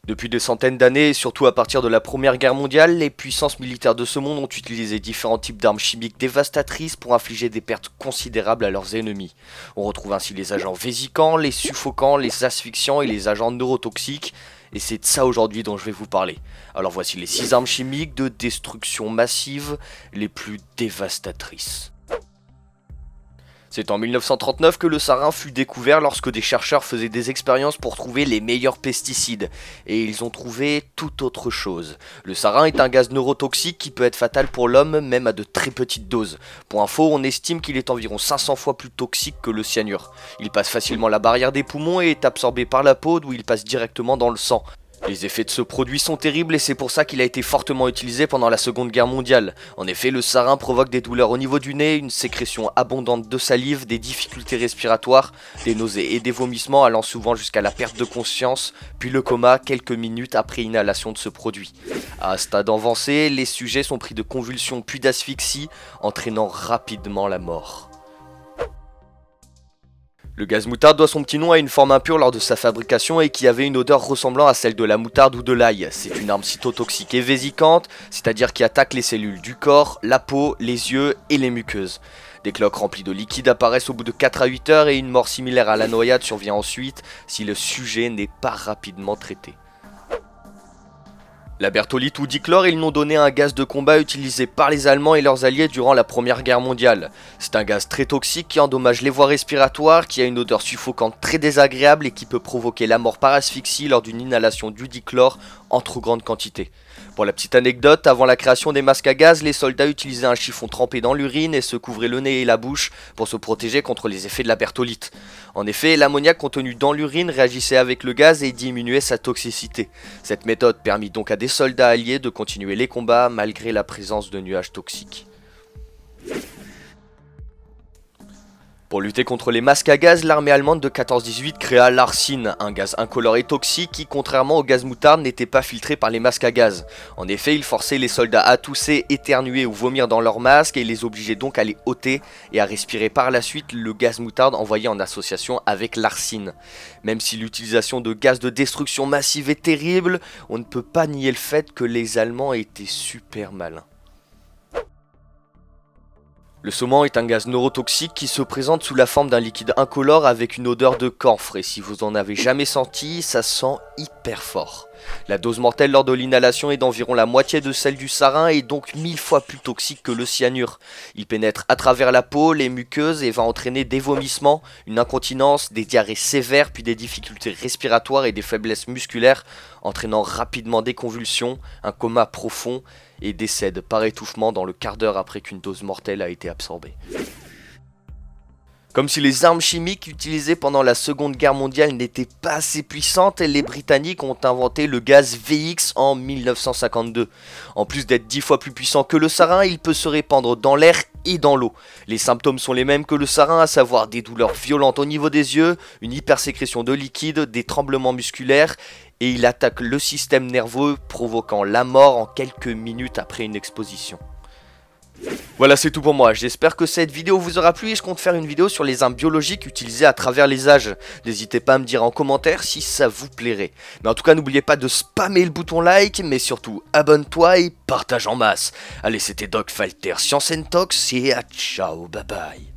Depuis des centaines d'années, et surtout à partir de la Première Guerre mondiale, les puissances militaires de ce monde ont utilisé différents types d'armes chimiques dévastatrices pour infliger des pertes considérables à leurs ennemis. On retrouve ainsi les agents vésicants, les suffocants, les asphyxiants et les agents neurotoxiques, et c'est de ça aujourd'hui dont je vais vous parler. Alors voici les 6 armes chimiques de destruction massive les plus dévastatrices. C'est en 1939 que le sarin fut découvert lorsque des chercheurs faisaient des expériences pour trouver les meilleurs pesticides. Et ils ont trouvé tout autre chose. Le sarin est un gaz neurotoxique qui peut être fatal pour l'homme même à de très petites doses. Pour info, on estime qu'il est environ 500 fois plus toxique que le cyanure. Il passe facilement la barrière des poumons et est absorbé par la peau d'où il passe directement dans le sang. Les effets de ce produit sont terribles et c'est pour ça qu'il a été fortement utilisé pendant la Seconde Guerre mondiale. En effet, le sarin provoque des douleurs au niveau du nez, une sécrétion abondante de salive, des difficultés respiratoires, des nausées et des vomissements allant souvent jusqu'à la perte de conscience, puis le coma quelques minutes après inhalation de ce produit. À un stade avancé, les sujets sont pris de convulsions puis d'asphyxie, entraînant rapidement la mort. Le gaz moutarde doit son petit nom à une forme impure lors de sa fabrication et qui avait une odeur ressemblant à celle de la moutarde ou de l'ail. C'est une arme cytotoxique et vésicante, c'est-à-dire qui attaque les cellules du corps, la peau, les yeux et les muqueuses. Des cloques remplies de liquide apparaissent au bout de 4 à 8 heures et une mort similaire à la noyade survient ensuite si le sujet n'est pas rapidement traité. La bertholite ou dichlore est le nom donné à un gaz de combat utilisé par les Allemands et leurs alliés durant la Première Guerre mondiale. C'est un gaz très toxique qui endommage les voies respiratoires, qui a une odeur suffocante très désagréable et qui peut provoquer la mort par asphyxie lors d'une inhalation du dichlore en trop grande quantité. Pour la petite anecdote, avant la création des masques à gaz, les soldats utilisaient un chiffon trempé dans l'urine et se couvraient le nez et la bouche pour se protéger contre les effets de la bertholite. En effet, l'ammoniac contenu dans l'urine réagissait avec le gaz et diminuait sa toxicité. Cette méthode permit donc à des soldats alliés de continuer les combats malgré la présence de nuages toxiques. Pour lutter contre les masques à gaz, l'armée allemande de 14-18 créa l'arsine, un gaz incolore et toxique qui, contrairement au gaz moutarde, n'était pas filtré par les masques à gaz. En effet, il forçait les soldats à tousser, éternuer ou vomir dans leurs masques et les obligeait donc à les ôter et à respirer par la suite le gaz moutarde envoyé en association avec l'arsine. Même si l'utilisation de gaz de destruction massive est terrible, on ne peut pas nier le fait que les Allemands étaient super malins. Le saumon est un gaz neurotoxique qui se présente sous la forme d'un liquide incolore avec une odeur de camphre et si vous en avez jamais senti, ça sent hyper fort. La dose mortelle lors de l'inhalation est d'environ la moitié de celle du sarin et donc 1000 fois plus toxique que le cyanure. Il pénètre à travers la peau, les muqueuses et va entraîner des vomissements, une incontinence, des diarrhées sévères puis des difficultés respiratoires et des faiblesses musculaires, entraînant rapidement des convulsions, un coma profond et décède par étouffement dans le quart d'heure après qu'une dose mortelle a été absorbée. Comme si les armes chimiques utilisées pendant la Seconde Guerre mondiale n'étaient pas assez puissantes, les Britanniques ont inventé le gaz VX en 1952. En plus d'être 10 fois plus puissant que le sarin, il peut se répandre dans l'air et dans l'eau. Les symptômes sont les mêmes que le sarin, à savoir des douleurs violentes au niveau des yeux, une hypersécrétion de liquide, des tremblements musculaires, et il attaque le système nerveux, provoquant la mort en quelques minutes après une exposition. Voilà, c'est tout pour moi, j'espère que cette vidéo vous aura plu et je compte faire une vidéo sur les armes biologiques utilisées à travers les âges. N'hésitez pas à me dire en commentaire si ça vous plairait. Mais en tout cas, n'oubliez pas de spammer le bouton like, mais surtout abonne-toi et partage en masse. Allez, c'était Doc Falter, Science and Tox et à ciao, bye bye.